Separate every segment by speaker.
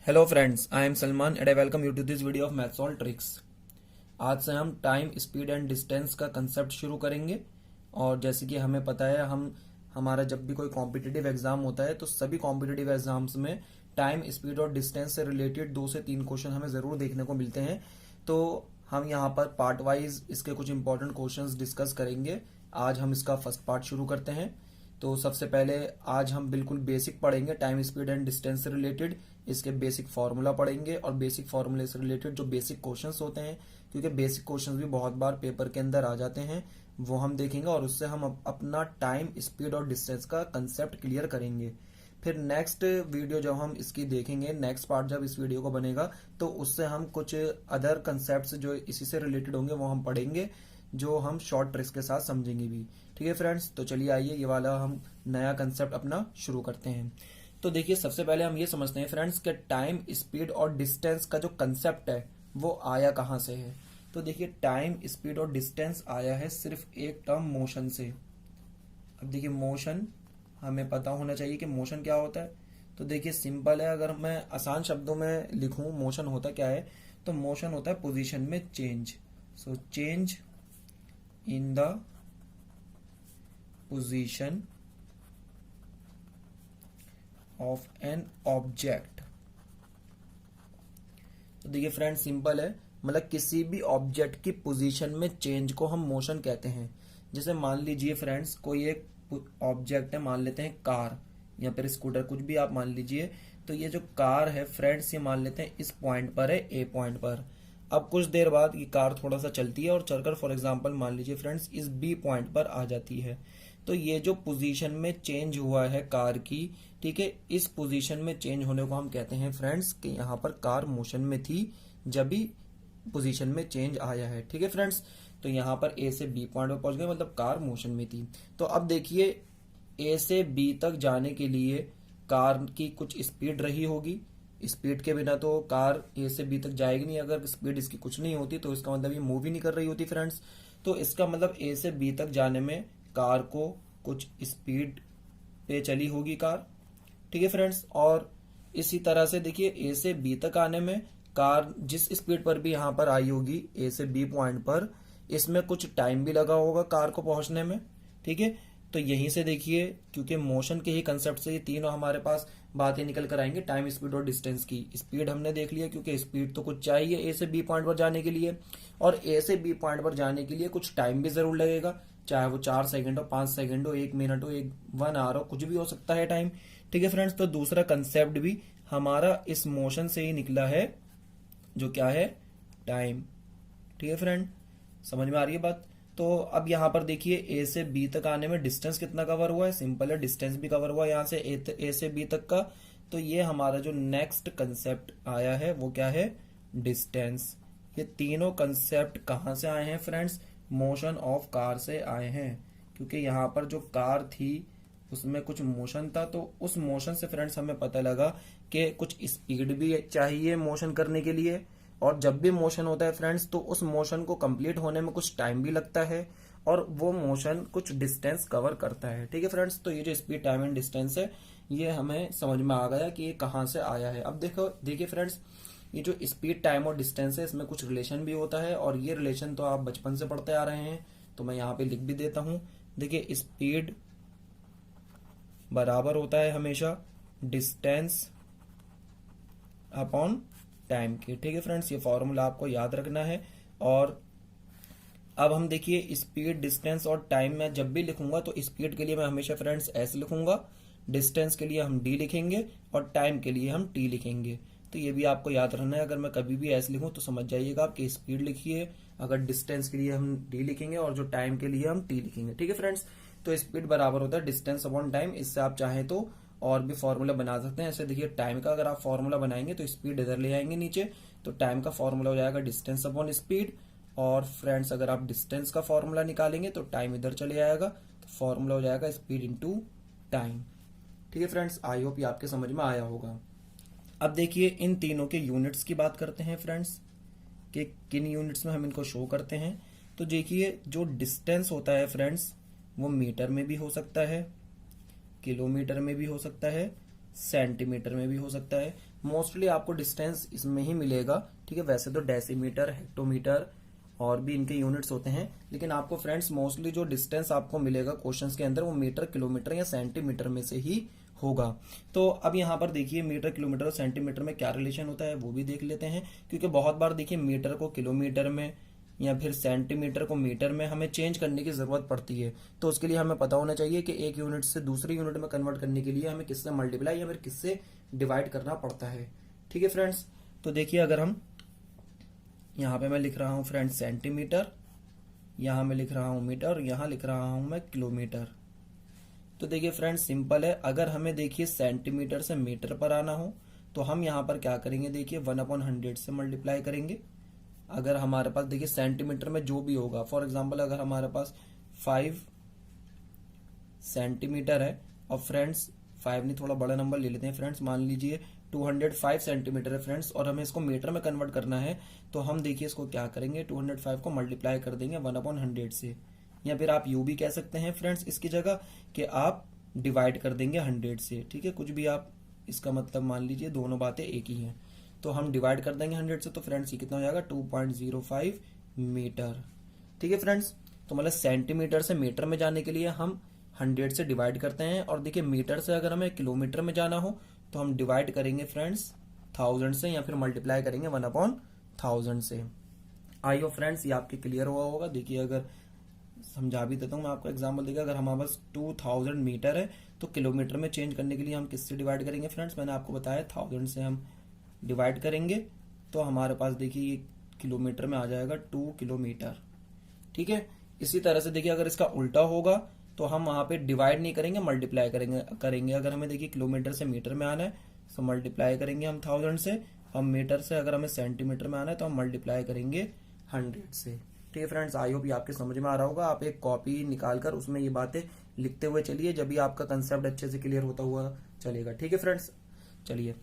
Speaker 1: Hello friends, I am Salman and I welcome you to this video of maths all tricks. आज से हम time, speed and distance का concept शुरू करेंगे। और जैसे कि हमें पता है, हमारा जब भी कोई कॉम्पिटिटिव एग्जाम होता है तो सभी कॉम्पिटिटिव एग्जाम्स में टाइम, स्पीड और डिस्टेंस से रिलेटेड 2 से 3 क्वेश्चन हमें जरूर देखने को मिलते हैं। तो हम यहाँ पर पार्ट वाइज इसके कुछ इंपॉर्टेंट क्वेश्चंस डिस्कस करेंगे। आज हम इसका फर्स्ट पार्ट शुरू करते हैं। तो सबसे पहले आज हम बिल्कुल बेसिक पढ़ेंगे टाइम, स्पीड एंड डिस्टेंस से रिलेटेड। इसके बेसिक फार्मूला पढ़ेंगे और बेसिक फार्मूले से रिलेटेड जो बेसिक क्वेश्चंस होते हैं, क्योंकि बेसिक क्वेश्चंस भी बहुत बार पेपर के अंदर आ जाते हैं, वो हम देखेंगे और उससे हम अपना टाइम, स्पीड और डिस्टेंस का कंसेप्ट क्लियर करेंगे। फिर नेक्स्ट वीडियो जब हम इसकी देखेंगे, नेक्स्ट पार्ट जब इस वीडियो को बनेगा, तो उससे हम कुछ अदर कंसेप्ट जो इसी से रिलेटेड होंगे वो हम पढ़ेंगे, जो हम शॉर्ट ट्रिक्स के साथ समझेंगे भी। ठीक है फ्रेंड्स, तो चलिए आइए ये वाला हम नया कंसेप्ट अपना शुरू करते हैं। तो देखिए, सबसे पहले हम ये समझते हैं फ्रेंड्स कि टाइम, स्पीड और डिस्टेंस का जो कंसेप्ट है वो आया कहाँ से है। तो देखिए, टाइम, स्पीड और डिस्टेंस आया है सिर्फ एक टर्म मोशन से। अब देखिए, मोशन हमें पता होना चाहिए कि मोशन क्या होता है। तो देखिए, सिंपल है, अगर मैं आसान शब्दों में लिखूं मोशन होता क्या है, तो मोशन होता है पोजीशन में change. So change in the position of an object. तो देखिए फ्रेंड, सिंपल है, मतलब किसी भी ऑब्जेक्ट की पोजीशन में चेंज को हम मोशन कहते हैं। जैसे मान लीजिए फ्रेंड्स, कोई एक ऑब्जेक्ट है, मान लेते हैं कार या फिर स्कूटर, कुछ भी आप मान लीजिए। तो ये जो कार है फ्रेंड्स, ये मान लेते हैं इस पॉइंट पर है, ए पॉइंट पर। अब कुछ देर बाद ये कार थोड़ा सा चलती है और चलकर फॉर एग्जांपल मान लीजिए फ्रेंड्स इस बी पॉइंट पर आ जाती है। तो ये जो पोजीशन में चेंज हुआ है कार की, ठीक है, इस पोजीशन में चेंज होने को हम कहते हैं फ्रेंड्स कि यहाँ पर कार मोशन में थी जब भी पोजीशन में चेंज आया है। ठीक है फ्रेंड्स, तो यहाँ पर ए से बी पॉइंट पर पहुंच गए, मतलब कार मोशन में थी। तो अब देखिए, ए से बी तक जाने के लिए कार की कुछ स्पीड रही होगी। स्पीड के बिना तो कार ए से बी तक जाएगी नहीं। अगर स्पीड इसकी कुछ नहीं होती तो इसका मतलब ये मूव ही नहीं कर रही होती फ्रेंड्स। तो इसका मतलब ए से बी तक जाने में कार को कुछ स्पीड पे चली होगी कार। ठीक है फ्रेंड्स, और इसी तरह से देखिए, ए से बी तक आने में कार जिस स्पीड पर भी यहाँ पर आई होगी ए से बी पॉइंट पर, इसमें कुछ टाइम भी लगा होगा कार को पहुंचने में। ठीक है, तो यहीं से देखिए, क्योंकि मोशन के ही कंसेप्ट से ये तीनों हमारे पास बातें निकल कर आएंगे, टाइम, स्पीड और डिस्टेंस की। स्पीड हमने देख लिया, क्योंकि स्पीड तो कुछ चाहिए ए से बी पॉइंट पर जाने के लिए, और ए से बी पॉइंट पर जाने के लिए कुछ टाइम भी जरूर लगेगा, चाहे वो 4 सेकंड हो, 5 सेकंड हो, 1 मिनट हो, 1 आवर हो, कुछ भी हो सकता है टाइम। ठीक है फ्रेंड्स, तो दूसरा कंसेप्ट भी हमारा इस मोशन से ही निकला है, जो क्या है, टाइम। ठीक है फ्रेंड, समझ में आ रही है बात। तो अब यहाँ पर देखिए, ए से बी तक आने में डिस्टेंस कितना कवर हुआ है, सिंपल है, डिस्टेंस भी कवर हुआ है यहाँ से ए से बी तक का। तो ये हमारा जो नेक्स्ट कंसेप्ट आया है वो क्या है, डिस्टेंस। ये तीनों कंसेप्ट कहाँ से आए हैं फ्रेंड्स, मोशन ऑफ कार से आए हैं। क्योंकि यहाँ पर जो कार थी उसमें कुछ मोशन था, तो उस मोशन से फ्रेंड्स हमें पता लगा कि कुछ स्पीड भी चाहिए मोशन करने के लिए, और जब भी मोशन होता है फ्रेंड्स तो उस मोशन को कंप्लीट होने में कुछ टाइम भी लगता है, और वो मोशन कुछ डिस्टेंस कवर करता है। ठीक है फ्रेंड्स, तो ये जो स्पीड, टाइम एंड डिस्टेंस है, ये हमें समझ में आ गया कि ये कहाँ से आया है। अब देखिए फ्रेंड्स, ये जो स्पीड, टाइम और डिस्टेंस है, इसमें कुछ रिलेशन भी होता है, और ये रिलेशन तो आप बचपन से पढ़ते आ रहे हैं, तो मैं यहाँ पे लिख भी देता हूँ। देखिए, स्पीड बराबर होता है हमेशा डिस्टेंस अपॉन टाइम के। ठीक है फ्रेंड्स, ये फॉर्मूला आपको याद रखना है। और अब हम देखिए, स्पीड, डिस्टेंस और टाइम में जब भी लिखूंगा तो स्पीड के लिए मैं हमेशा फ्रेंड्स एस लिखूंगा, डिस्टेंस के लिए हम डी लिखेंगे, और टाइम के लिए हम टी लिखेंगे। तो ये भी आपको याद रखना है। अगर मैं कभी भी एस लिखूं तो समझ जाइएगा आपकी स्पीड लिखिए, अगर डिस्टेंस के लिए हम डी लिखेंगे और जो टाइम के लिए हम टी लिखेंगे। ठीक है फ्रेंड्स, तो स्पीड बराबर होता है डिस्टेंस अपॉन टाइम। इससे आप चाहें तो और भी फॉर्मूला बना सकते हैं। ऐसे देखिए, टाइम का अगर आप फॉर्मूला बनाएंगे तो स्पीड इधर ले आएंगे नीचे, तो टाइम का फॉर्मूला हो जाएगा डिस्टेंस अपॉन स्पीड। और फ्रेंड्स, अगर आप डिस्टेंस का फॉर्मूला निकालेंगे तो टाइम इधर चले आएगा, तो फॉर्मूला हो जाएगा स्पीड इंटू टाइम। ठीक है फ्रेंड्स, आई होप ये आपके समझ में आया होगा। अब देखिए, इन तीनों के यूनिट्स की बात करते हैं फ्रेंड्स, कि किन यूनिट्स में हम इनको शो करते हैं। तो देखिए, जो डिस्टेंस होता है फ्रेंड्स, वो मीटर में भी हो सकता है, किलोमीटर में भी हो सकता है, सेंटीमीटर में भी हो सकता है। मोस्टली आपको डिस्टेंस इसमें ही मिलेगा, ठीक है। वैसे तो डेसीमीटर, हेक्टोमीटर और भी इनके यूनिट्स होते हैं, लेकिन आपको फ्रेंड्स मोस्टली जो डिस्टेंस आपको मिलेगा क्वेश्चंस के अंदर वो मीटर, किलोमीटर या सेंटीमीटर में से ही होगा। तो अब यहाँ पर देखिए मीटर, किलोमीटर और सेंटीमीटर में क्या रिलेशन होता है वो भी देख लेते हैं, क्योंकि बहुत बार देखिए मीटर को किलोमीटर में या फिर सेंटीमीटर को मीटर में हमें चेंज करने की जरूरत पड़ती है। तो उसके लिए हमें पता होना चाहिए कि एक यूनिट से दूसरे यूनिट में कन्वर्ट करने के लिए हमें किससे मल्टीप्लाई या फिर किससे डिवाइड करना पड़ता है, ठीक है फ्रेंड्स। तो देखिए अगर हम यहाँ पे मैं लिख रहा हूँ फ्रेंड्स सेंटीमीटर, यहाँ मैं लिख रहा हूँ मीटर, यहाँ लिख रहा हूँ मैं किलोमीटर। तो देखिए फ्रेंड्स सिंपल है, अगर हमें देखिए सेंटीमीटर से मीटर पर आना हो तो हम यहाँ पर क्या करेंगे, देखिए 1/100 से मल्टीप्लाई करेंगे। अगर हमारे पास देखिए सेंटीमीटर में जो भी होगा, फॉर एग्जांपल अगर हमारे पास 5 सेंटीमीटर है, और फ्रेंड्स 5 नहीं थोड़ा बड़ा नंबर ले लेते हैं फ्रेंड्स, मान लीजिए 205 सेंटीमीटर है फ्रेंड्स, और हमें इसको मीटर में कन्वर्ट करना है, तो हम देखिए इसको क्या करेंगे, 205 को मल्टीप्लाई कर देंगे 1/100 से, या फिर आप यू भी कह सकते हैं फ्रेंड्स इसकी जगह कि आप डिवाइड कर देंगे 100 से, ठीक है। कुछ भी आप इसका मतलब मान लीजिए, दोनों बातें एक ही हैं। तो हम डिवाइड कर देंगे 100 से, तो फ्रेंड्स ये कितना हो जाएगा 2.05 मीटर, ठीक है फ्रेंड्स। तो मतलब सेंटीमीटर से मीटर में जाने के लिए हम 100 से डिवाइड करते हैं, और देखिए मीटर से अगर हमें किलोमीटर में जाना हो तो हम डिवाइड करेंगे फ्रेंड्स 1000 से, या फिर मल्टीप्लाई करेंगे 1/1000 से। आई होप फ्रेंड्स ये आपके क्लियर हुआ होगा। देखिए अगर समझा भी देता हूँ मैं आपको एग्जाम्पल देखिए, अगर हमारे पास 2000 मीटर है तो किलोमीटर में चेंज करने के लिए हम किससे डिवाइड करेंगे फ्रेंड्स, मैंने आपको बताया 1000 से हम डिवाइड करेंगे, तो हमारे पास देखिए ये किलोमीटर में आ जाएगा 2 किलोमीटर, ठीक है। इसी तरह से देखिए अगर इसका उल्टा होगा तो हम वहां पे डिवाइड नहीं करेंगे, मल्टीप्लाई करेंगे। अगर हमें देखिए किलोमीटर से मीटर में आना है तो मल्टीप्लाई करेंगे हम 1000 से, और मीटर से अगर हमें सेंटीमीटर में आना है तो हम मल्टीप्लाई करेंगे 100 से, ठीक है फ्रेंड्स। आई होप ये आपके समझ में आ रहा होगा। आप एक कॉपी निकालकर उसमें ये बातें लिखते हुए चलिए, जब भी आपका कंसेप्ट अच्छे से क्लियर होता हुआ चलेगा, ठीक है फ्रेंड्स। चलिए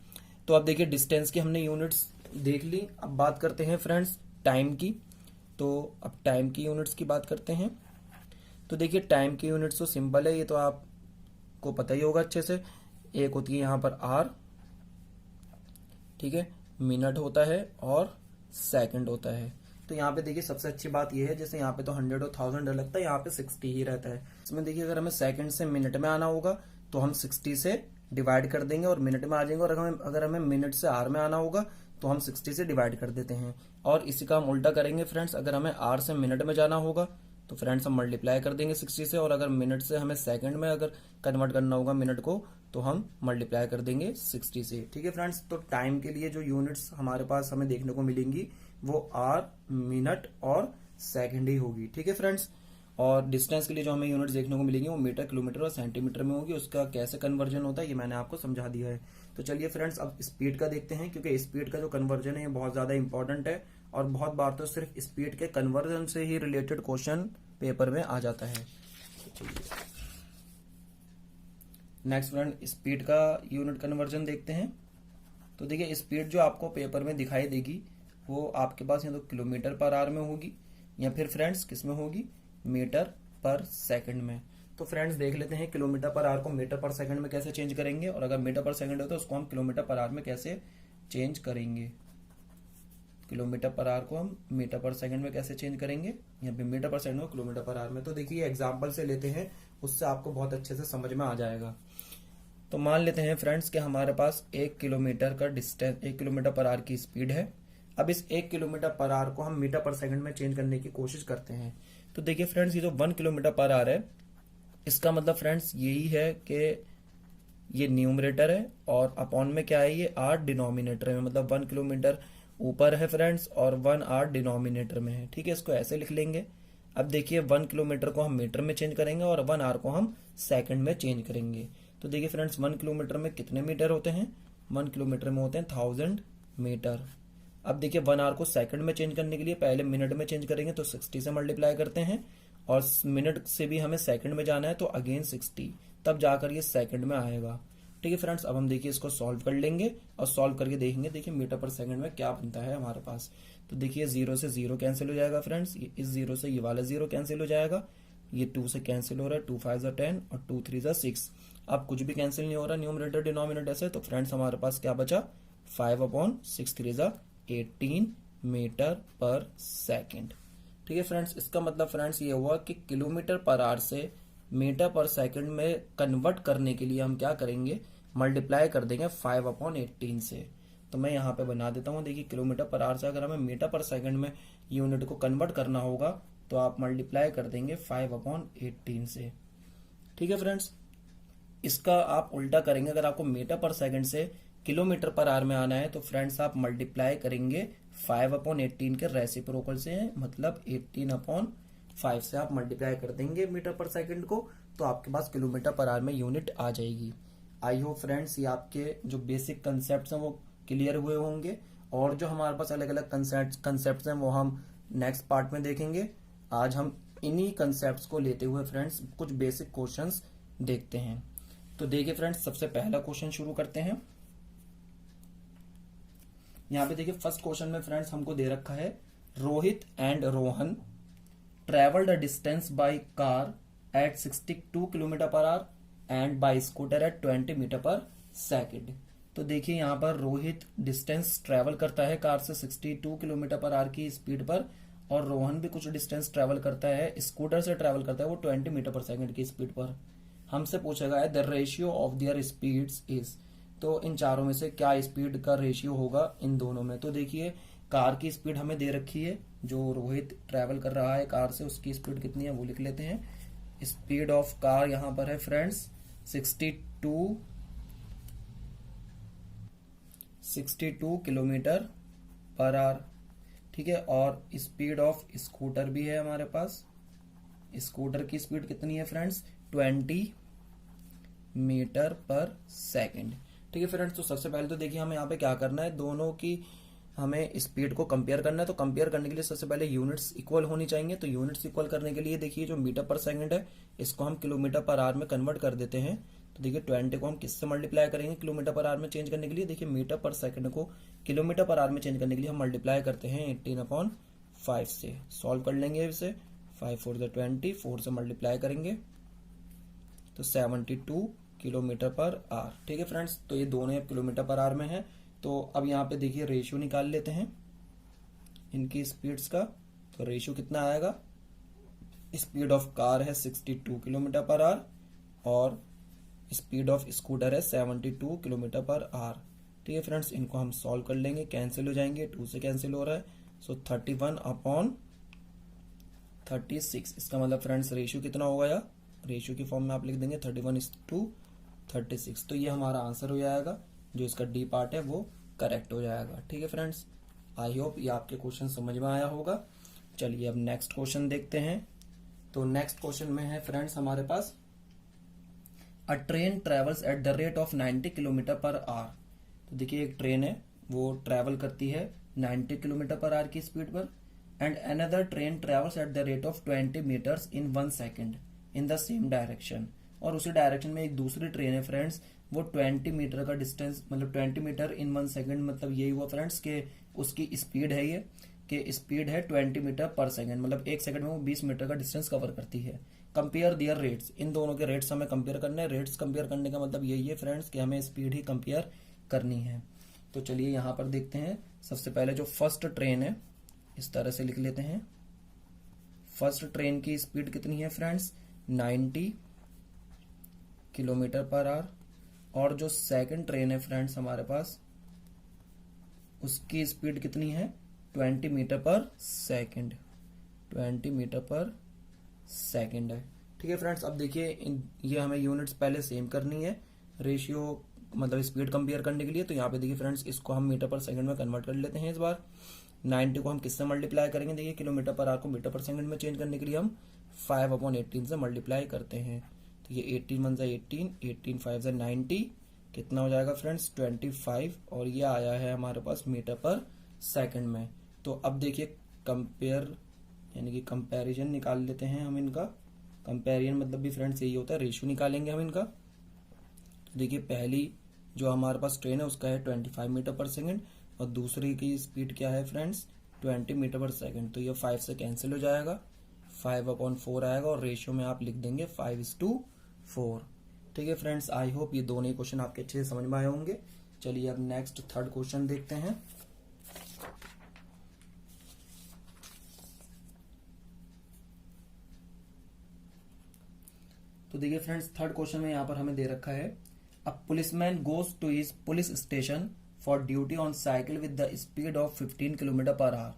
Speaker 1: तो अब देखिए डिस्टेंस की हमने यूनिट्स देख ली, अब बात करते हैं फ्रेंड्स टाइम की। तो अब टाइम की यूनिट्स की बात करते हैं। तो देखिए टाइम की यूनिट्स तो सिंपल है, ये तो आपको पता ही होगा अच्छे से। एक होती है यहाँ पर आर, ठीक है, मिनट होता है और सेकंड होता है। तो यहाँ पे देखिए सबसे अच्छी बात ये है, जैसे यहाँ पे तो 100 और 1000 लगता है, यहाँ पे 60 ही रहता है। इसमें देखिए अगर हमें सेकंड से मिनट में आना होगा तो हम 60 से डिवाइड कर देंगे और मिनट में आ जाएंगे, और अगर हमें मिनट से आर में आना होगा तो हम 60 से डिवाइड कर देते हैं। और इसी का हम उल्टा करेंगे फ्रेंड्स, अगर हमें आर से मिनट में जाना होगा तो फ्रेंड्स हम मल्टीप्लाई कर देंगे 60 से, और अगर मिनट से हमें सेकंड में अगर कन्वर्ट करना होगा मिनट को तो हम मल्टीप्लाई कर देंगे 60 से, ठीक है फ्रेंड्स। तो टाइम के लिए जो यूनिट्स हमारे पास हमें देखने को मिलेंगी वो आर, मिनट और सेकंड ही होगी, ठीक है फ्रेंड्स। और डिस्टेंस के लिए जो हमें यूनिट्स देखने को मिलेंगी वो मीटर, किलोमीटर और सेंटीमीटर में होगी। उसका कैसे कन्वर्जन होता है ये मैंने आपको समझा दिया है। तो चलिए फ्रेंड्स अब स्पीड का देखते हैं, क्योंकि स्पीड का जो कन्वर्जन है ये बहुत ज्यादा इंपॉर्टेंट है, और बहुत बार तो सिर्फ स्पीड के कन्वर्जन से ही रिलेटेड क्वेश्चन पेपर में आ जाता है। नेक्स्ट फ्रेंड स्पीड का यूनिट कन्वर्जन देखते हैं। तो देखिए स्पीड जो आपको पेपर में दिखाई देगी वो आपके पास या तो किलोमीटर पर आवर में होगी, या फिर फ्रेंड्स किस में होगी, मीटर पर सेकंड में। तो फ्रेंड्स देख लेते हैं किलोमीटर पर आवर को मीटर पर सेकंड में कैसे चेंज करेंगे, और अगर मीटर पर सेकंड हो तो उसको हम किलोमीटर पर आवर में कैसे चेंज करेंगे। किलोमीटर पर आवर को हम मीटर पर सेकंड में कैसे चेंज करेंगे, या फिर मीटर पर सेकंड को किलोमीटर पर आवर में। तो देखिए एग्जाम्पल से लेते हैं, उससे आपको बहुत अच्छे से समझ में आ जाएगा। तो मान लेते हैं फ्रेंड्स कि हमारे पास 1 किलोमीटर का डिस्टेंस, 1 किलोमीटर पर आवर की स्पीड है। अब इस 1 किलोमीटर पर आवर को हम मीटर पर सेकंड में चेंज करने की कोशिश करते हैं। तो देखिए फ्रेंड्स ये जो 1 किलोमीटर पर आवर है, इसका मतलब फ्रेंड्स यही है कि ये न्यूमरेटर है और अपॉन में क्या है, ये आर डिनोमिनेटर में, मतलब 1 किलोमीटर ऊपर है फ्रेंड्स और 1 आर डिनोमिनेटर में है, ठीक है। इसको ऐसे लिख लेंगे। अब देखिए 1 किलोमीटर को हम मीटर में चेंज करेंगे और 1 आर को हम सेकंड में चेंज करेंगे। तो देखिए फ्रेंड्स 1 किलोमीटर में कितने मीटर होते हैं, 1 किलोमीटर में होते हैं 1000 मीटर। अब देखिए 1 आवर को सेकंड में चेंज करने के लिए पहले मिनट में चेंज करेंगे, तो 60 से मल्टीप्लाई करते हैं, और मिनट से भी हमें सेकंड में जाना है तो अगेन 60, तब जाकर ये सेकंड में आएगा, ठीक है फ्रेंड्स। अब हम देखिए इसको सॉल्व कर लेंगे और सॉल्व करके देखेंगे देखिए मीटर पर सेकंड में क्या बनता है हमारे पास। तो देखिए 0 से 0 कैंसिल हो जाएगा फ्रेंड्स, इस 0 से ये वाला 0 कैंसिल हो जाएगा, ये 2 से कैंसिल हो रहा है, 2 5 10 और 2 3 6। अब कुछ भी कैंसिल नहीं हो रहा न्यूमरेटर डिनोमिनेटर से, तो फ्रेंड्स हमारे पास क्या बचा 5/6 3 18 मीटर पर सेकेंड। ठीक है फ्रेंड्स, इसका मतलब फ्रेंड्स ये हुआ कि किलोमीटर पर आवर से मीटर पर सेकंड में कन्वर्ट करने के लिए हम क्या करेंगे, मल्टीप्लाई कर देंगे 5/18 से। तो मैं यहाँ पे बना देता हूँ, देखिए किलोमीटर पर आवर से अगर हमें मीटर पर सेकंड में यूनिट को कन्वर्ट करना होगा तो आप मल्टीप्लाई कर देंगे 5/18 से। ठीक है फ्रेंड्स, इसका आप उल्टा करेंगे, अगर आपको मीटर पर सेकंड से किलोमीटर पर आवर में आना है तो फ्रेंड्स आप मल्टीप्लाई करेंगे 5/18 के रेसिप्रोकल से, मतलब 18/5 से आप मल्टीप्लाई कर देंगे मीटर पर सेकंड को, तो आपके पास किलोमीटर पर आवर में यूनिट आ जाएगी। आई होप फ्रेंड्स ये आपके जो बेसिक कंसेप्ट हैं वो क्लियर हुए होंगे, और जो हमारे पास अलग अलग कंसेप्ट हैं वो हम नेक्स्ट पार्ट में देखेंगे। आज हम इन्हीं कंसेप्ट को लेते हुए फ्रेंड्स कुछ बेसिक क्वेश्चंस देखते हैं। तो देखिए फ्रेंड्स, सबसे पहला क्वेश्चन शुरू करते हैं। यहाँ पे देखिए फर्स्ट क्वेश्चन में फ्रेंड्स हमको दे रखा है, Rohit and Rohan travelled a distance by car at 62 kilometre per hour and by scooter at 20 metre per second. तो देखिए यहाँ पर रोहित डिस्टेंस ट्रेवल करता है कार से 62 किलोमीटर पर आवर की स्पीड पर, और रोहन भी कुछ डिस्टेंस ट्रेवल करता है, स्कूटर से ट्रेवल करता है वो 20 मीटर पर सेकेंड की स्पीड पर। हमसे पूछा गया है the ratio of their speeds is, तो इन चारों में से क्या स्पीड का रेशियो होगा इन दोनों में। तो देखिए कार की स्पीड हमें दे रखी है, जो रोहित ट्रेवल कर रहा है कार से उसकी स्पीड कितनी है वो लिख लेते हैं। स्पीड ऑफ कार यहाँ पर है फ्रेंड्स 62 किलोमीटर पर आवर। ठीक है, और स्पीड ऑफ स्कूटर भी है हमारे पास, स्कूटर की स्पीड कितनी है फ्रेंड्स 20 मीटर पर सेकेंड। ठीक है फ्रेंड्स, तो सबसे पहले तो देखिए हमें यहाँ पे क्या करना है, दोनों की हमें स्पीड को कंपेयर करना है। तो कंपेयर करने के लिए सबसे पहले यूनिट्स इक्वल होनी चाहिए। तो यूनिट्स इक्वल करने के लिए देखिए जो मीटर पर सेकंड है इसको हम किलोमीटर पर आवर में कन्वर्ट कर देते हैं। तो देखिए 20 को हम किससे मल्टीप्लाई करेंगे किलोमीटर पर आवर में चेंज करने के लिए, देखिए मीटर पर सेकंड को किलोमीटर पर आवर में चेंज करने के लिए हम मल्टीप्लाई करते हैं 18/5 से। सॉल्व कर लेंगे इसे, 5 4 20, 4 से मल्टीप्लाई करेंगे तो 72 किलोमीटर पर आवर। ठीक है फ्रेंड्स, तो ये दोनों अब किलोमीटर पर आवर में है। तो अब यहाँ पे देखिए रेशियो निकाल लेते हैं इनकी स्पीड्स का। तो रेशियो कितना आएगा, स्पीड ऑफ कार है 62 किलोमीटर पर आवर और स्पीड ऑफ स्कूटर है 72 किलोमीटर पर आवर। ठीक है फ्रेंड्स, इनको हम सॉल्व कर लेंगे, कैंसिल हो जाएंगे, 2 से कैंसिल हो रहा है, सो 31/36। इसका मतलब फ्रेंड्स रेशियो कितना होगा, या रेशियो की फॉर्म में आप लिख देंगे 31:36। तो ये हमारा आंसर हो जाएगा, जो इसका डी पार्ट है वो करेक्ट हो जाएगा। ठीक है फ्रेंड्स, आई होप ये आपके क्वेश्चन समझ में आया होगा। चलिए अब नेक्स्ट क्वेश्चन देखते हैं। तो नेक्स्ट क्वेश्चन में है फ्रेंड्स हमारे पास, a train travels at the rate of 90 kilometre per hour. तो देखिए एक ट्रेन है वो ट्रेवल करती है 90 किलोमीटर पर आवर की स्पीड पर, and another train travels at the rate of 20 metres in 1 second in the same direction. और उसी डायरेक्शन में एक दूसरी ट्रेन है फ्रेंड्स, वो 20 मीटर का डिस्टेंस, मतलब 20 मीटर इन 1 सेकेंड, मतलब यही हुआ फ्रेंड्स के उसकी स्पीड है, ये कि स्पीड है 20 मीटर पर सेकेंड, मतलब 1 सेकंड में वो 20 मीटर का डिस्टेंस कवर करती है। कंपेयर दियर रेट्स, इन दोनों के रेट्स हमें कंपेयर करने हैं। रेट्स कंपेयर करने का मतलब यही है फ्रेंड्स कि हमें स्पीड ही कंपेयर करनी है। तो चलिए यहाँ पर देखते हैं। सबसे पहले जो फर्स्ट ट्रेन है इस तरह से लिख लेते हैं। फर्स्ट ट्रेन की स्पीड कितनी है फ्रेंड्स 90 किलोमीटर पर आवर, और जो सेकंड ट्रेन है फ्रेंड्स हमारे पास उसकी स्पीड कितनी है 20 मीटर पर सेकंड, 20 मीटर पर सेकंड है। ठीक है फ्रेंड्स, अब देखिए ये हमें यूनिट्स पहले सेम करनी है रेशियो, मतलब स्पीड कंपेयर करने के लिए। तो यहाँ पे देखिए फ्रेंड्स इसको हम मीटर पर सेकंड में कन्वर्ट कर लेते हैं। इस बार 90 को हम किससे मल्टीप्लाई करेंगे, देखिए किलोमीटर पर आवर को मीटर पर सेकंड में चेंज करने के लिए हम 5/18 से मल्टीप्लाई करते हैं। तो ये 18 1 18, 18 5 90, कितना हो जाएगा फ्रेंड्स 25, और ये आया है हमारे पास मीटर पर सेकंड में। तो अब देखिए कंपेयर यानी कि कंपैरिजन निकाल लेते हैं हम इनका। कंपेरिजन मतलब भी फ्रेंड्स यही होता है, रेशियो निकालेंगे हम इनका। तो देखिए पहली जो हमारे पास ट्रेन है उसका है 25 मीटर पर सेकंड, और दूसरी की स्पीड क्या है फ्रेंड्स 20 मीटर पर सेकंड। तो ये 5 से कैंसिल हो जाएगा, 5/4 आएगा, और रेशियो में आप लिख देंगे 5:4। ठीक है फ्रेंड्स, आई होप ये दोनों ही क्वेश्चन आपके अच्छे से समझ में आए होंगे। चलिए अब नेक्स्ट थर्ड क्वेश्चन देखते हैं। तो देखिए फ्रेंड्स, थर्ड क्वेश्चन में यहाँ पर हमें दे रखा है a policeman goes to his police station for duty on cycle with the speed of 15 kilometre per hour.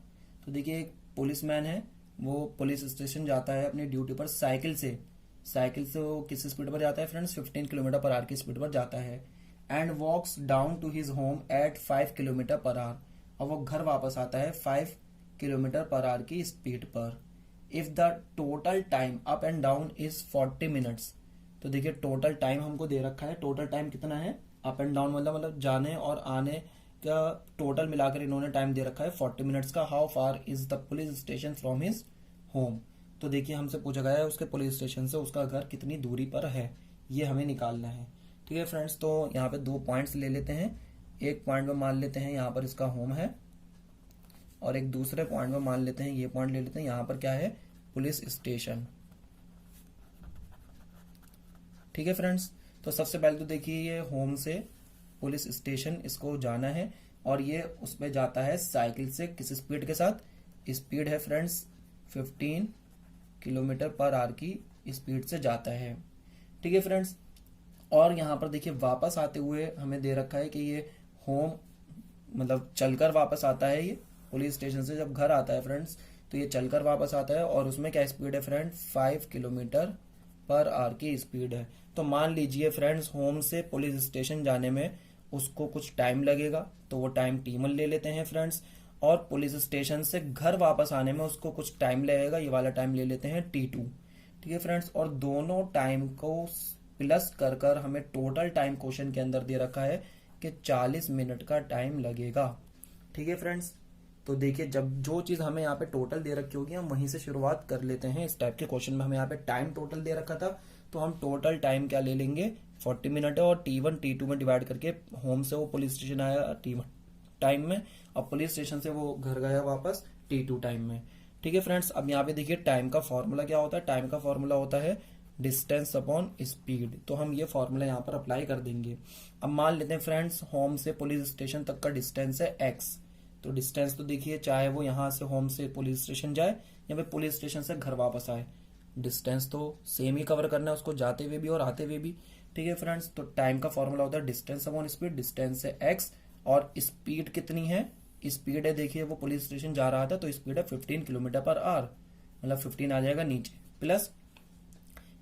Speaker 1: तो देखिए एक पुलिसमैन है, वो पुलिस स्टेशन जाता है अपनी ड्यूटी पर साइकिल से वो किस स्पीड पर जाता है फ्रेंड्स, 15 किलोमीटर पर आवर की स्पीड पर जाता है। And walks down to his home at 5 kilometre per hour. और वो घर वापस आता है 5 किलोमीटर पर आवर की स्पीड पर। If the total time up and down is 40 minutes. तो देखिए टोटल टाइम हमको दे रखा है, टोटल टाइम कितना है, अप एंड डाउन मतलब जाने और आने का टोटल मिलाकर इन्होंने टाइम दे रखा है 40 मिनट्स का। How far is the police station from his home. तो देखिए हमसे पूछा गया है उसके पुलिस स्टेशन से उसका घर कितनी दूरी पर है, ये हमें निकालना है। ठीक है फ्रेंड्स, तो यहाँ पे 2 पॉइंट्स ले लेते हैं। एक पॉइंट में मान लेते हैं यहाँ पर इसका होम है, और एक दूसरे पॉइंट में मान लेते हैं, ये पॉइंट ले लेते हैं, यहाँ पर क्या है, पुलिस स्टेशन। ठीक है फ्रेंड्स, तो सबसे पहले तो देखिए ये होम से पुलिस स्टेशन इसको जाना है, और ये उस पर जाता है साइकिल से किस स्पीड के साथ, स्पीड है फ्रेंड्स 15 किलोमीटर पर आवर की स्पीड से जाता है। ठीक है फ्रेंड्स, और यहाँ पर देखिए वापस आते हुए हमें दे रखा है कि ये होम मतलब चलकर वापस आता है, ये पुलिस स्टेशन से जब घर आता है फ्रेंड्स तो ये चलकर वापस आता है, और उसमें क्या स्पीड है फ्रेंड, 5 किलोमीटर पर आवर की स्पीड है। तो मान लीजिए फ्रेंड्स होम से पुलिस स्टेशन जाने में उसको कुछ टाइम लगेगा, तो वो टाइम T1 ले लेते हैं फ्रेंड्स, और पुलिस स्टेशन से घर वापस आने में उसको कुछ टाइम लगेगा, ये वाला टाइम ले लेते हैं T2। ठीक है फ्रेंड्स, और दोनों टाइम को प्लस कर कर हमें टोटल टाइम क्वेश्चन के अंदर दे रखा है कि 40 मिनट का टाइम लगेगा। ठीक है फ्रेंड्स, तो देखिए जब जो चीज हमें यहाँ पे टोटल दे रखी होगी हम वहीं से शुरुआत कर लेते हैं। इस टाइप के क्वेश्चन में हमें यहाँ पे टाइम टोटल दे रखा था, तो हम टोटल टाइम क्या ले लेंगे, 40 मिनट है, और T1 T2 में डिवाइड करके होम से वो पुलिस स्टेशन आया T1 टाइम में, और पुलिस स्टेशन से वो घर गया वापस T2 टाइम में। ठीक है फ्रेंड्स, अब यहाँ पे देखिए टाइम का फॉर्मूला क्या होता है, टाइम का फॉर्मूला होता है डिस्टेंस अपॉन स्पीड। तो हम ये फॉर्मूला यहाँ पर अप्लाई कर देंगे। अब मान लेते हैं फ्रेंड्स होम से पुलिस स्टेशन तक का डिस्टेंस है x। तो डिस्टेंस तो देखिए चाहे वो यहाँ से होम से पुलिस स्टेशन जाए या फिर पुलिस स्टेशन से घर वापस आए, डिस्टेंस तो सेम ही कवर करना है उसको, जाते हुए भी और आते हुए भी। ठीक है फ्रेंड्स, तो टाइम का फॉर्मूला होता है डिस्टेंस अपॉन स्पीड, डिस्टेंस है x और स्पीड कितनी है, स्पीड है देखिए वो पुलिस स्टेशन जा रहा था तो स्पीड है 15 किलोमीटर पर आवर, मतलब 15 आ जाएगा नीचे, प्लस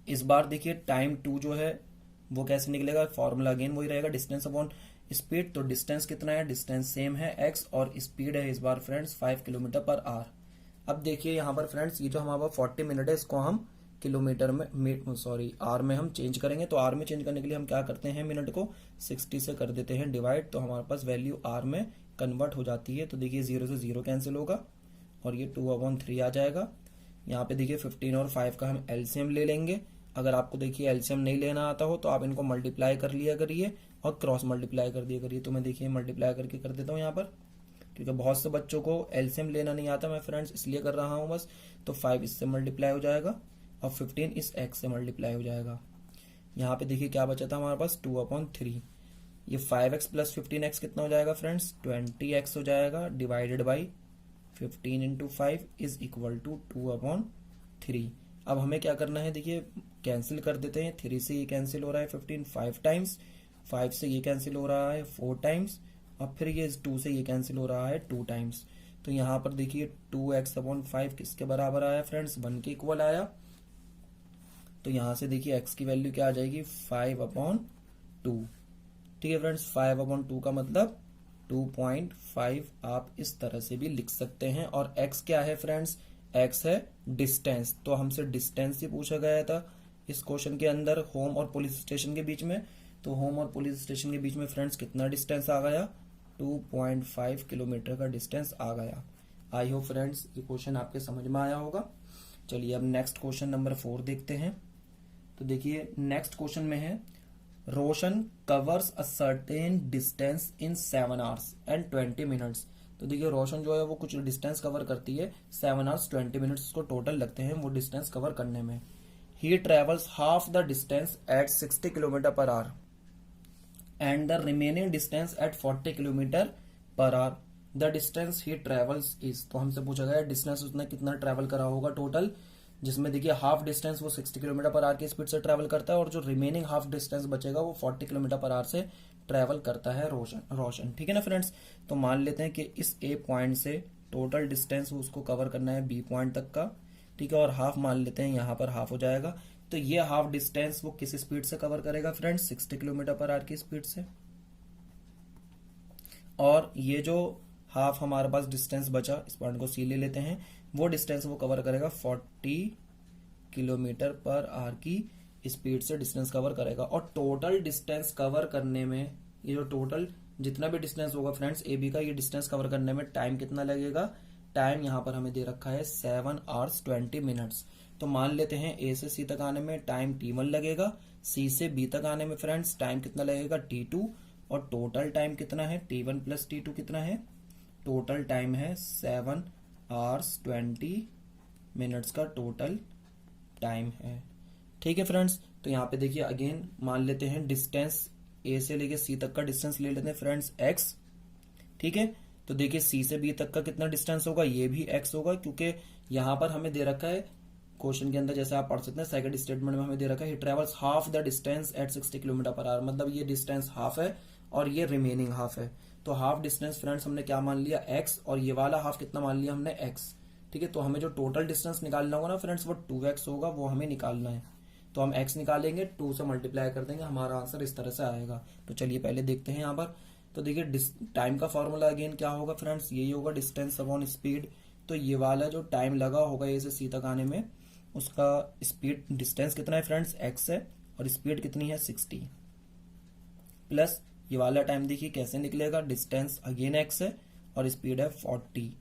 Speaker 1: इस बार देखिए टाइम 2 जो है वो कैसे निकलेगा, फॉर्मूला अगेन वही रहेगा डिस्टेंस अपॉन स्पीड। तो डिस्टेंस कितना है, डिस्टेंस सेम है x, और स्पीड है इस बार फ्रेंड्स 5 किलोमीटर पर आवर। अब देखिए यहाँ पर फ्रेंड्स ये जो हमारा 40 मिनट है इसको हम किलोमीटर में आर में हम चेंज करेंगे। तो आर में चेंज करने के लिए हम क्या करते हैं, मिनट को 60 से कर देते हैं डिवाइड, तो हमारे पास वैल्यू आर में कन्वर्ट हो जाती है। तो देखिए 0 से 0 कैंसिल होगा और ये 2/3 आ जाएगा। यहाँ पे देखिए 15 और 5 का हम एलसीएम ले लेंगे। अगर आपको देखिए एलसीएम नहीं लेना आता हो तो आप इनको मल्टीप्लाई कर लिया करिए और क्रॉस मल्टीप्लाई कर दिया करिए। तो मैं देखिए मल्टीप्लाई करके कर देता हूँ यहाँ पर, क्योंकि बहुत से बच्चों को एलसीएम लेना नहीं आता, मैं फ्रेंड्स इसलिए कर रहा हूँ बस। तो 5 इससे मल्टीप्लाई हो जाएगा और 15 इस x से मल्टीप्लाई हो जाएगा। यहाँ पे देखिए क्या बचा था हमारे पास 2/3। ये 5x प्लस 15x कितना हो जाएगा फ्रेंड्स, 20x हो जाएगा, divided by 15 into 5 is equal to 2/3। अब हमें क्या करना है, देखिए कैंसिल कर देते हैं। 3 से ये कैंसिल हो रहा है 15 5 टाइम्स, 5 से ये कैंसिल हो रहा है 4 टाइम्स, और फिर ये 2 से ये कैंसिल हो रहा है 2 टाइम्स। तो यहाँ पर देखिए 2x/5 किसके बराबर आया फ्रेंड्स, 1 के इक्वल आया। तो यहाँ से देखिए x की वैल्यू क्या आ जाएगी, 5/2। ठीक है फ्रेंड्स, 5/2 का मतलब 2.5 आप इस तरह से भी लिख सकते हैं। और x क्या है फ्रेंड्स, x है डिस्टेंस। तो हमसे डिस्टेंस ही पूछा गया था इस क्वेश्चन के अंदर होम और पुलिस स्टेशन के बीच में। तो होम और पुलिस स्टेशन के बीच में फ्रेंड्स कितना डिस्टेंस आ गया, 2.5 किलोमीटर का डिस्टेंस आ गया। आई होप फ्रेंड्स ये क्वेश्चन आपके समझ में आया होगा। चलिए अब नेक्स्ट क्वेश्चन नंबर 4 देखते हैं। तो देखिए नेक्स्ट क्वेश्चन में है, Roshan covers a certain distance in 7 hours and 20 minutes. तो देखिए रोशन जो है वो कुछ डिस्टेंस कवर करती है, 7 आवर्स 20 मिनट्स को टोटल लगते हैं वो डिस्टेंस कवर करने में। He travels half the distance at 60 kilometre per hour and the remaining distance at 40 kilometre per hour, the distance he travels is. तो हमसे पूछा गया डिस्टेंस उसने कितना ट्रेवल करा होगा टोटल, जिसमें देखिए हाफ डिस्टेंस वो 60 किलोमीटर पर आवर की स्पीड से ट्रेवल करता है और जो रिमेनिंग हाफ डिस्टेंस बचेगा वो 40 किलोमीटर पर आवर से ट्रेवल करता है रोशन। ठीक है ना फ्रेंड्स। तो मान लेते हैं कि इस ए पॉइंट से टोटल डिस्टेंस उसको कवर करना है बी पॉइंट तक का। ठीक है, और हाफ मान लेते हैं, यहाँ पर हाफ हो जाएगा। तो ये हाफ डिस्टेंस वो किस स्पीड से कवर करेगा फ्रेंड्स, 60 किलोमीटर पर आवर की स्पीड से। और ये जो हाफ हमारे पास डिस्टेंस बचा, इस पॉइंट को सी ले लेते हैं, वो डिस्टेंस वो कवर करेगा 40 किलोमीटर पर आवर की स्पीड से डिस्टेंस कवर करेगा। और टोटल डिस्टेंस कवर करने में, ये जो टोटल जितना भी डिस्टेंस होगा फ्रेंड्स ए बी का, ये डिस्टेंस कवर करने में टाइम कितना लगेगा, टाइम यहाँ पर हमें दे रखा है 7 hours 20 minutes। तो मान लेते हैं ए से सी तक आने में टाइम T1 लगेगा, सी से बी तक आने में फ्रेंड्स टाइम कितना लगेगा T2, और टोटल टाइम कितना है T1 प्लस T2 कितना है, टोटल टाइम है 7 hours 20 minutes का टोटल टाइम है। ठीक है फ्रेंड्स। तो यहाँ पे देखिए अगेन मान लेते हैं डिस्टेंस ए से लेके सी तक का डिस्टेंस ले लेते हैं फ्रेंड्स x। ठीक है, तो देखिए सी से बी तक का कितना डिस्टेंस होगा, ये भी x होगा, क्योंकि यहाँ पर हमें दे रखा है क्वेश्चन के अंदर, जैसे आप पढ़ सकते हैं सेकंड स्टेटमेंट में हमें दे रखा है he travels half the distance at 60 kilometre per hour, मतलब ये डिस्टेंस हाफ है और ये रिमेनिंग हाफ है। तो हाफ डिस्टेंस फ्रेंड्स हमने क्या मान लिया x, और ये वाला हाफ कितना मान लिया हमने x। ठीक है, तो हमें जो टोटल डिस्टेंस निकालना होगा ना फ्रेंड्स वो 2x होगा, वो हमें निकालना है। तो हम x निकालेंगे, 2 से मल्टीप्लाई कर देंगे, हमारा आंसर इस तरह से आएगा। तो चलिए पहले देखते हैं यहाँ पर। तो देखिए टाइम का फॉर्मूला अगेन क्या होगा फ्रेंड्स, यही होगा डिस्टेंस अपॉन स्पीड। तो ये वाला जो टाइम लगा होगा ए से सी तक आने में, उसका स्पीड डिस्टेंस कितना है फ्रेंड्स x है, और स्पीड कितनी है 60, प्लस ये वाला टाइम देखिए कैसे निकलेगा, डिस्टेंस अगेन x है और स्पीड है 40।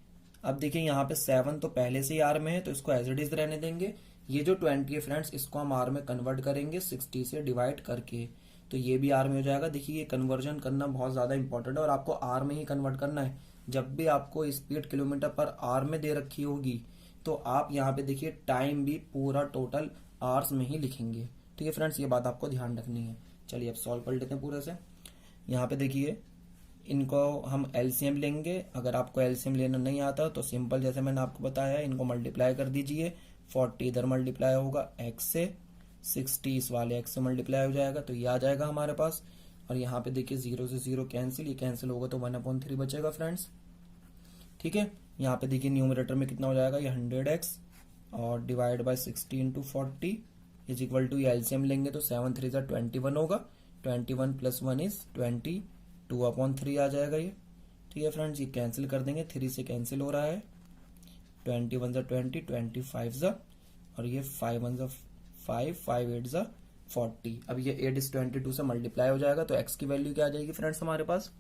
Speaker 1: अब देखिए यहाँ पे 7 तो पहले से ही आर में है, तो इसको एज इट इज रहने देंगे। ये जो 20 है फ्रेंड्स, इसको हम आर में कन्वर्ट करेंगे 60 से डिवाइड करके, तो ये भी आर में हो जाएगा। देखिए ये कन्वर्जन करना बहुत ज्यादा इंपॉर्टेंट है और आपको आर में ही कन्वर्ट करना है। जब भी आपको स्पीड किलोमीटर पर आर में दे रखी होगी, तो आप यहाँ पे देखिए टाइम भी पूरा टोटल आवर्स में ही लिखेंगे। ठीक है फ्रेंड्स, ये बात आपको ध्यान रखनी है। चलिए अब सॉल्व कर लेते हैं पूरे से। यहाँ पे देखिए इनको हम एलसीएम लेंगे। अगर आपको एलसीएम लेना नहीं आता तो सिंपल, जैसे मैंने आपको बताया, इनको मल्टीप्लाई कर दीजिए। 40 इधर मल्टीप्लाई होगा x से, 60 इस वाले x से मल्टीप्लाई हो जाएगा, तो ये आ जाएगा हमारे पास। और यहाँ पे देखिए 0 से 0 कैंसिल, ये कैंसिल होगा तो 1/3 बचेगा फ्रेंड्स। ठीक है, यहाँ पे देखिए न्यूमरेटर में कितना हो जाएगा, ये 100x और divide by 60 into 40 is equal to, ये एलसीएम लेंगे तो 7 3 21 होगा, 21 प्लस 1 इज 20, 2/3 आ जाएगा ये। ठीक है फ्रेंड्स, ये कैंसिल कर देंगे, 3 से कैंसिल हो रहा है, 21 20, 25 और ये 5 1 5, 5 8 40। अब ये 8 इस 22 से मल्टीप्लाई हो जाएगा, तो x की वैल्यू क्या आ जाएगी फ्रेंड्स हमारे पास,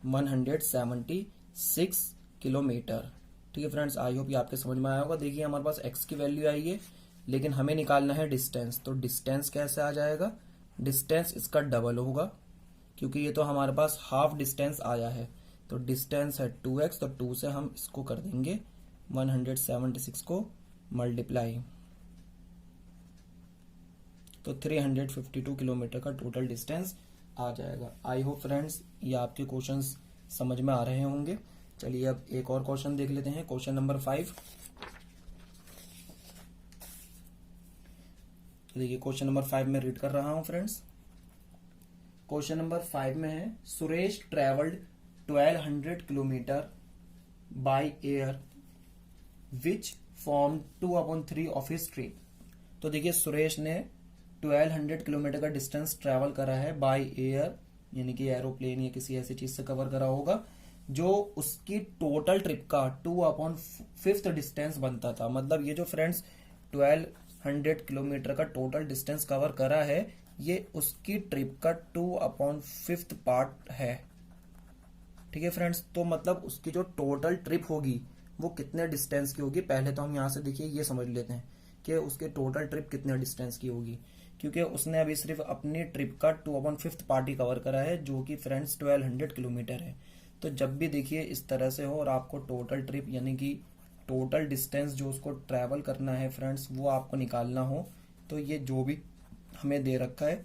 Speaker 1: 176 किलोमीटर। ठीक है फ्रेंड्स, आई होप ये आपके समझ में आया होगा। देखिए हमारे पास x की वैल्यू आई है, लेकिन हमें निकालना है डिस्टेंस। तो डिस्टेंस कैसे आ जाएगा, डिस्टेंस इसका डबल होगा, क्योंकि ये तो हमारे पास हाफ डिस्टेंस आया है। तो डिस्टेंस है 2x, तो 2 से हम इसको कर देंगे 176 को मल्टीप्लाई, तो 352 किलोमीटर का टोटल डिस्टेंस आ जाएगा। आई होप फ्रेंड्स ये आपके क्वेश्चंस समझ में आ रहे होंगे। चलिए अब एक और क्वेश्चन देख लेते हैं, क्वेश्चन नंबर 5। देखिए क्वेश्चन नंबर 5 में रीड कर रहा हूं फ्रेंड्स। क्वेश्चन नंबर 5 में है, Suresh travelled 1200 kilometre by air which form 2/3 of his trip. तो देखिए सुरेश ने 1200 किलोमीटर का डिस्टेंस ट्रेवल करा है बाय एयर, यानी कि एरोप्लेन या किसी ऐसी चीज से कवर करा होगा, जो उसकी टोटल ट्रिप का 2/5 डिस्टेंस बनता था। मतलब ये जो फ्रेंड्स 1200 किलोमीटर का टोटल डिस्टेंस कवर करा है, ये उसकी ट्रिप का 2/5 पार्ट है। ठीक है फ्रेंड्स, तो मतलब उसकी जो टोटल ट्रिप होगी वो कितने डिस्टेंस की होगी। पहले तो हम यहाँ से देखिए ये समझ लेते हैं कि उसके टोटल ट्रिप कितने डिस्टेंस की होगी, क्योंकि उसने अभी सिर्फ अपनी ट्रिप का 2/5 पार्ट ही कवर करा है, जो कि फ्रेंड्स 1200 किलोमीटर है। तो जब भी देखिए इस तरह से हो और आपको टोटल ट्रिप यानी कि टोटल डिस्टेंस जो उसको ट्रैवल करना है फ्रेंड्स, वो आपको निकालना हो, तो ये जो भी हमें दे रखा है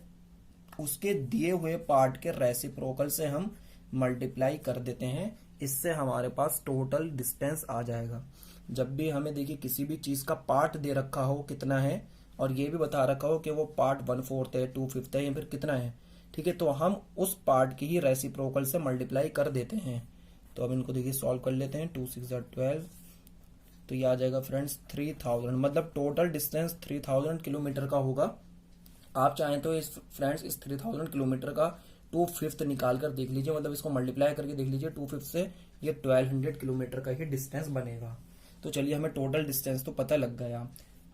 Speaker 1: उसके दिए हुए पार्ट के रेसिप्रोकल से हम मल्टीप्लाई कर देते हैं, इससे हमारे पास टोटल डिस्टेंस आ जाएगा। जब भी हमें देखिए किसी भी चीज का पार्ट दे रखा हो कितना है और ये भी बता रखा हो कि वो पार्ट 1/4 है, 2/5 है या फिर कितना है, ठीक है, तो हम उस पार्ट की ही रेसिप्रोकल से मल्टीप्लाई कर देते हैं। तो अब इनको देखिए सॉल्व कर लेते हैं। 2 6 12, तो ये आ जाएगा फ्रेंड्स 3000, मतलब टोटल डिस्टेंस 3000 किलोमीटर का होगा। आप चाहें तो इस फ्रेंड्स इस 3000 किलोमीटर का 2/5 निकाल कर देख लीजिए, मतलब इसको मल्टीप्लाई करके देख लीजिए 2/5 से, ये 1200 किलोमीटर का ही डिस्टेंस बनेगा। तो चलिए हमें टोटल डिस्टेंस तो पता लग गया।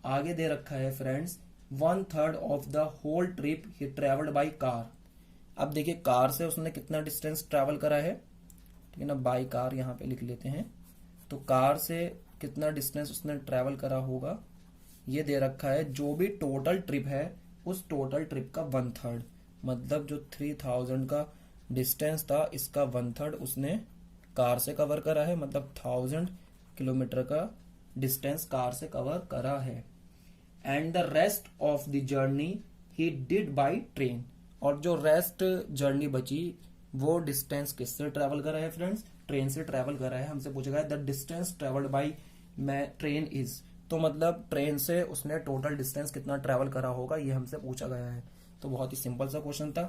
Speaker 1: आगे दे रखा है friends 1/3 of the whole trip he travelled by car. अब देखिए कार से उसने कितना डिस्टेंस ट्रेवल करा है, ठीक है ना, बाई कार यहाँ पे लिख लेते हैं। तो कार से कितना डिस्टेंस उसने ट्रेवल करा होगा, ये दे रखा है। जो भी टोटल ट्रिप है उस टोटल ट्रिप का 1/3, मतलब जो 3000 का डिस्टेंस था इसका 1/3 उसने कार से कवर करा है, मतलब 1000 किलोमीटर का डिस्टेंस कार से कवर करा है। And the rest of the journey he did by train, और जो रेस्ट जर्नी बची वो डिस्टेंस किससे ट्रेवल करा है फ्रेंड्स, ट्रेन से ट्रेवल करा है। हमसे पूछा गया the distance travelled by train is, तो मतलब ट्रेन से उसने टोटल डिस्टेंस कितना ट्रेवल करा होगा ये हमसे पूछा गया है। तो बहुत ही सिंपल सा क्वेश्चन था।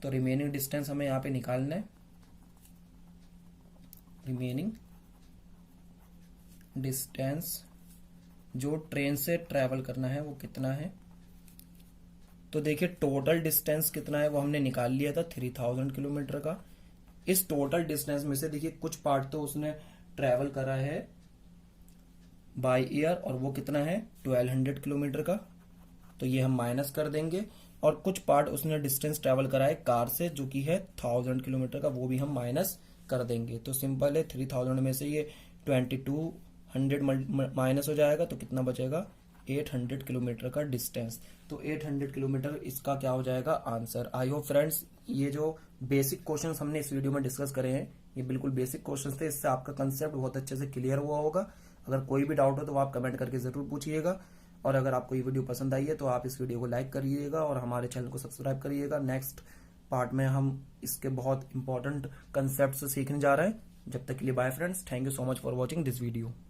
Speaker 1: तो रिमेनिंग डिस्टेंस हमें यहाँ पे निकालना है। रिमेनिंग डिस्टेंस जो ट्रेन से ट्रेवल करना है वो कितना है, तो देखिए टोटल डिस्टेंस कितना है वो हमने निकाल लिया था 3000 किलोमीटर का। इस टोटल डिस्टेंस में से देखिए कुछ पार्ट तो उसने ट्रेवल करा है बाय एयर, और वो कितना है 1200 किलोमीटर का, तो ये हम माइनस कर देंगे। और कुछ पार्ट उसने डिस्टेंस ट्रेवल करा है कार से जो कि है 1000 किलोमीटर का, वो भी हम माइनस कर देंगे। तो सिंपल है, 3000 में से ये 2200 माइनस हो जाएगा, तो कितना बचेगा 800 किलोमीटर का डिस्टेंस। तो 800 किलोमीटर इसका क्या हो जाएगा आंसर। आई होप फ्रेंड्स ये जो बेसिक क्वेश्चंस हमने इस वीडियो में डिस्कस करे हैं ये बिल्कुल बेसिक क्वेश्चंस थे, इससे आपका कंसेप्ट बहुत अच्छे से क्लियर हुआ होगा। अगर कोई भी डाउट हो तो आप कमेंट करके जरूर पूछिएगा, और अगर आपको ये वीडियो पसंद आई है तो आप इस वीडियो को लाइक करिएगा और हमारे चैनल को सब्सक्राइब करिएगा। नेक्स्ट पार्ट में हम इसके बहुत इंपॉर्टेंट कंसेप्ट सीखने जा रहे हैं। जब तक के लिए bye friends, thank you so much for watching this video.